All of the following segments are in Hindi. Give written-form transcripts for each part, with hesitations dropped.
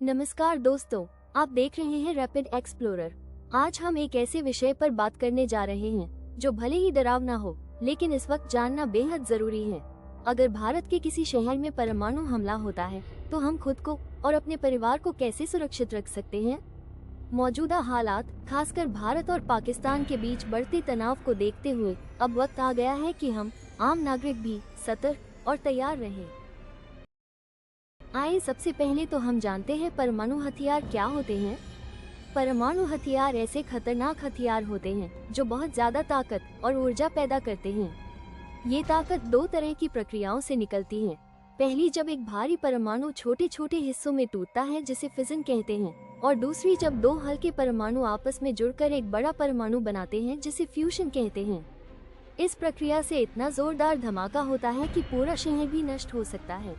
नमस्कार दोस्तों, आप देख रहे हैं रैपिड एक्सप्लोरर। आज हम एक ऐसे विषय पर बात करने जा रहे हैं जो भले ही डरावना हो, लेकिन इस वक्त जानना बेहद जरूरी है। अगर भारत के किसी शहर में परमाणु हमला होता है तो हम खुद को और अपने परिवार को कैसे सुरक्षित रख सकते हैं? मौजूदा हालात, खासकर भारत और पाकिस्तान के बीच बढ़ते तनाव को देखते हुए अब वक्त आ गया है कि हम आम नागरिक भी सतर्क और तैयार रहें। आइए सबसे पहले तो हम जानते हैं परमाणु हथियार क्या होते हैं। परमाणु हथियार ऐसे खतरनाक हथियार होते हैं जो बहुत ज्यादा ताकत और ऊर्जा पैदा करते हैं। ये ताकत दो तरह की प्रक्रियाओं से निकलती है। पहली, जब एक भारी परमाणु छोटे छोटे हिस्सों में टूटता है जिसे फिजन कहते हैं, और दूसरी जब दो हल्के परमाणु आपस में जुड़कर एक बड़ा परमाणु बनाते हैं जिसे फ्यूजन कहते हैं। इस प्रक्रिया से इतना जोरदार धमाका होता है कि पूरा शहर भी नष्ट हो सकता है।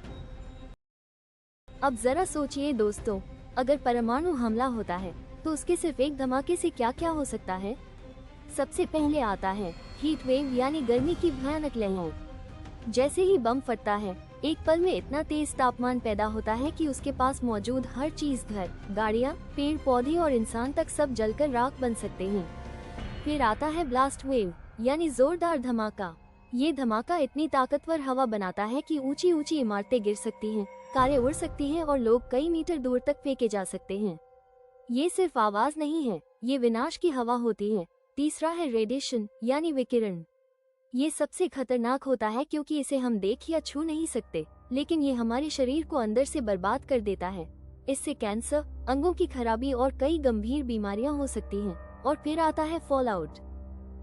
अब जरा सोचिए दोस्तों, अगर परमाणु हमला होता है तो उसके सिर्फ एक धमाके से क्या क्या हो सकता है। सबसे पहले आता है हीट वेव, यानी गर्मी की भयानक लहर। जैसे ही बम फटता है, एक पल में इतना तेज तापमान पैदा होता है कि उसके पास मौजूद हर चीज, घर, गाड़ियाँ, पेड़ पौधे और इंसान तक सब जलकर राख बन सकते हैं। फिर आता है ब्लास्ट वेव, यानी जोरदार धमाका। ये धमाका इतनी ताकतवर हवा बनाता है कि ऊंची ऊंची इमारतें गिर सकती हैं, कारें उड़ सकती हैं और लोग कई मीटर दूर तक फेंके जा सकते हैं। ये सिर्फ आवाज नहीं है, ये विनाश की हवा होती है। तीसरा है रेडिएशन, यानी विकिरण। ये सबसे खतरनाक होता है क्योंकि इसे हम देख या छू नहीं सकते, लेकिन ये हमारे शरीर को अंदर से बर्बाद कर देता है। इससे कैंसर, अंगों की खराबी और कई गंभीर बीमारियां हो सकती हैं। और फिर आता है फॉलआउट।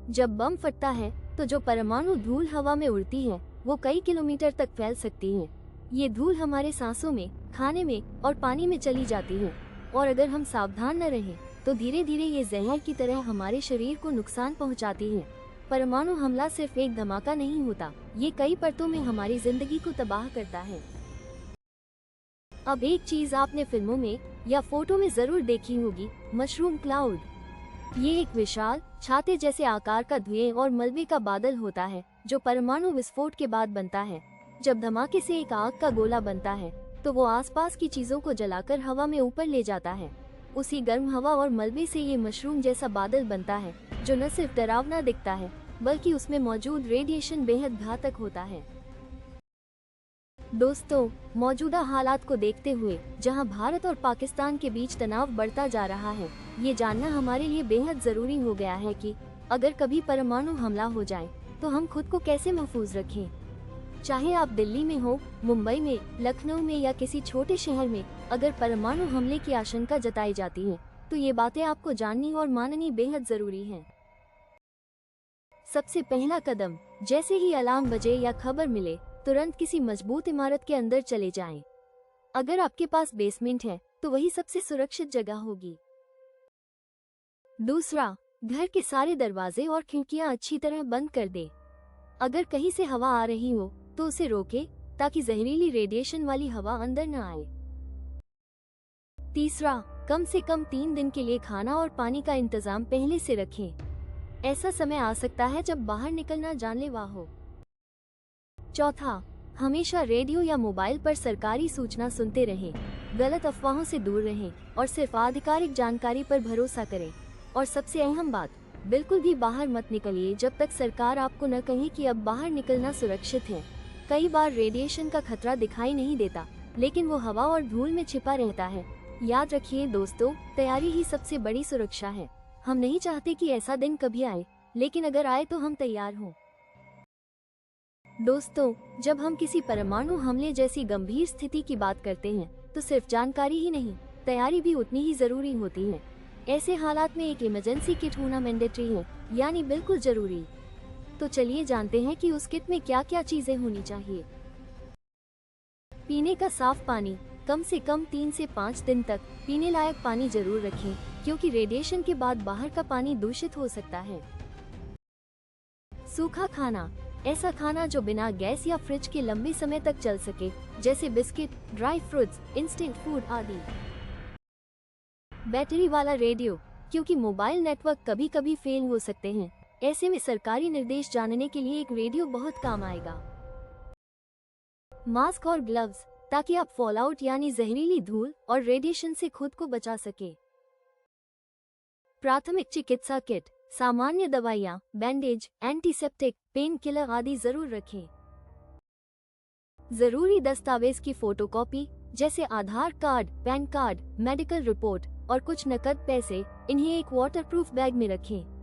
जब बम फटता है तो जो परमाणु धूल हवा में उड़ती है वो कई किलोमीटर तक फैल सकती है। ये धूल हमारे सांसों में, खाने में और पानी में चली जाती है, और अगर हम सावधान न रहें तो धीरे धीरे ये जहर की तरह हमारे शरीर को नुकसान पहुंचाती है। परमाणु हमला सिर्फ एक धमाका नहीं होता, ये कई परतों में हमारी जिंदगी को तबाह करता है। अब एक चीज आपने फिल्मों में या फोटो में जरूर देखी होगी, मशरूम क्लाउड। ये एक विशाल छाते जैसे आकार का धुएं और मलबे का बादल होता है जो परमाणु विस्फोट के बाद बनता है। जब धमाके से एक आग का गोला बनता है तो वो आसपास की चीजों को जलाकर हवा में ऊपर ले जाता है। उसी गर्म हवा और मलबे से ये मशरूम जैसा बादल बनता है जो न सिर्फ डरावना दिखता है बल्कि उसमें मौजूद रेडिएशन बेहद घातक होता है। दोस्तों, मौजूदा हालात को देखते हुए जहां भारत और पाकिस्तान के बीच तनाव बढ़ता जा रहा है, ये जानना हमारे लिए बेहद जरूरी हो गया है कि अगर कभी परमाणु हमला हो जाए तो हम खुद को कैसे महफूज रखें। चाहे आप दिल्ली में हो, मुंबई में, लखनऊ में या किसी छोटे शहर में, अगर परमाणु हमले की आशंका जताई जाती है तो ये बातें आपको जाननी और माननी बेहद जरूरी हैं। सबसे पहला कदम, जैसे ही अलार्म बजे या खबर मिले तुरंत किसी मजबूत इमारत के अंदर चले जाएं। अगर आपके पास बेसमेंट है तो वही सबसे सुरक्षित जगह होगी। दूसरा, घर के सारे दरवाजे और खिड़कियां अच्छी तरह बंद कर दे। अगर कहीं से हवा आ रही हो तो उसे रोके ताकि जहरीली रेडिएशन वाली हवा अंदर न आए। तीसरा, कम से कम 3 दिन के लिए खाना और पानी का इंतजाम पहले से रखें। ऐसा समय आ सकता है जब बाहर निकलना जानलेवा हो। चौथा, हमेशा रेडियो या मोबाइल पर सरकारी सूचना सुनते रहें, गलत अफवाहों से दूर रहें और सिर्फ आधिकारिक जानकारी पर भरोसा करें। और सबसे अहम बात, बिल्कुल भी बाहर मत निकलिए जब तक सरकार आपको न कहे कि अब बाहर निकलना सुरक्षित है। कई बार रेडिएशन का खतरा दिखाई नहीं देता, लेकिन वो हवा और धूल में छिपा रहता है। याद रखिए दोस्तों, तैयारी ही सबसे बड़ी सुरक्षा है। हम नहीं चाहते कि ऐसा दिन कभी आए, लेकिन अगर आए तो हम तैयार हों। दोस्तों, जब हम किसी परमाणु हमले जैसी गंभीर स्थिति की बात करते हैं तो सिर्फ जानकारी ही नहीं, तैयारी भी उतनी ही जरूरी होती है। ऐसे हालात में एक इमरजेंसी किट होना मैंडेटरी है, यानी बिल्कुल जरूरी। तो चलिए जानते हैं कि उस किट में क्या क्या चीजें होनी चाहिए। पीने का साफ पानी, कम से कम 3 से 5 दिन तक पीने लायक पानी जरूर रखें, क्योंकि रेडिएशन के बाद बाहर का पानी दूषित हो सकता है। सूखा खाना, ऐसा खाना जो बिना गैस या फ्रिज के लंबे समय तक चल सके, जैसे biscuit, dry fruits, instant food आदि। बैटरी वाला रेडियो, क्योंकि मोबाइल नेटवर्क कभी कभी फेल हो सकते हैं। ऐसे में सरकारी निर्देश जानने के लिए एक रेडियो बहुत काम आएगा। मास्क और ग्लव्स, ताकि आप फॉलआउट यानी जहरीली धूल और रेडिएशन से खुद को बचा सके। प्राथमिक चिकित्सा किट, सामान्य दवाइयाँ, बैंडेज, एंटीसेप्टिक, पेन किलर आदि जरूर रखें। जरूरी दस्तावेज की फोटोकॉपी जैसे Aadhaar card, PAN card, medical report और कुछ नकद पैसे, इन्हें एक वाटरप्रूफ बैग में रखें।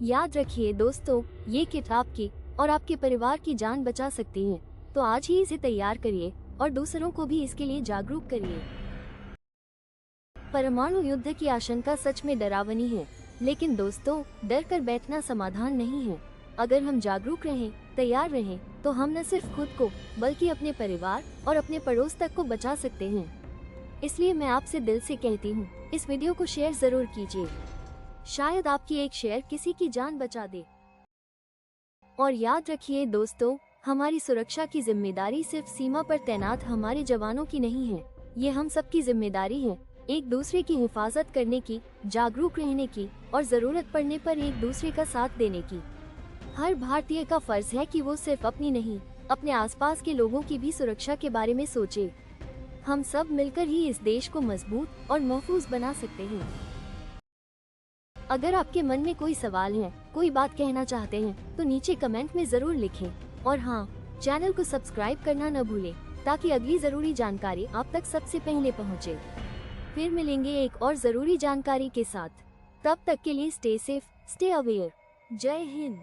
याद रखिए दोस्तों, ये किट आपकी और आपके परिवार की जान बचा सकती है, तो आज ही इसे तैयार करिए और दूसरों को भी इसके लिए जागरूक करिए। परमाणु युद्ध की आशंका सच में डरावनी है, लेकिन दोस्तों, डर कर बैठना समाधान नहीं है। अगर हम जागरूक रहें, तैयार रहें, तो हम न सिर्फ खुद को बल्कि अपने परिवार और अपने पड़ोस तक को बचा सकते हैं। इसलिए मैं आपसे दिल से कहती हूँ, इस वीडियो को शेयर जरूर कीजिए। शायद आपकी एक शेयर किसी की जान बचा दे। और याद रखिए दोस्तों, हमारी सुरक्षा की जिम्मेदारी सिर्फ सीमा पर तैनात हमारे जवानों की नहीं है, ये हम सबकी जिम्मेदारी है, एक दूसरे की हिफाजत करने की, जागरूक रहने की और जरूरत पड़ने पर एक दूसरे का साथ देने की। हर भारतीय का फर्ज है कि वो सिर्फ अपनी नहीं, अपने आसपास के लोगों की भी सुरक्षा के बारे में सोचे। हम सब मिलकर ही इस देश को मजबूत और महफूज बना सकते हैं। अगर आपके मन में कोई सवाल है, कोई बात कहना चाहते हैं, तो नीचे कमेंट में जरूर लिखें। और हाँ, चैनल को सब्सक्राइब करना न भूलें, ताकि अगली जरूरी जानकारी आप तक सबसे पहले पहुँचे। फिर मिलेंगे एक और जरूरी जानकारी के साथ। तब तक के लिए स्टे सेफ, स्टे अवेयर। जय हिंद।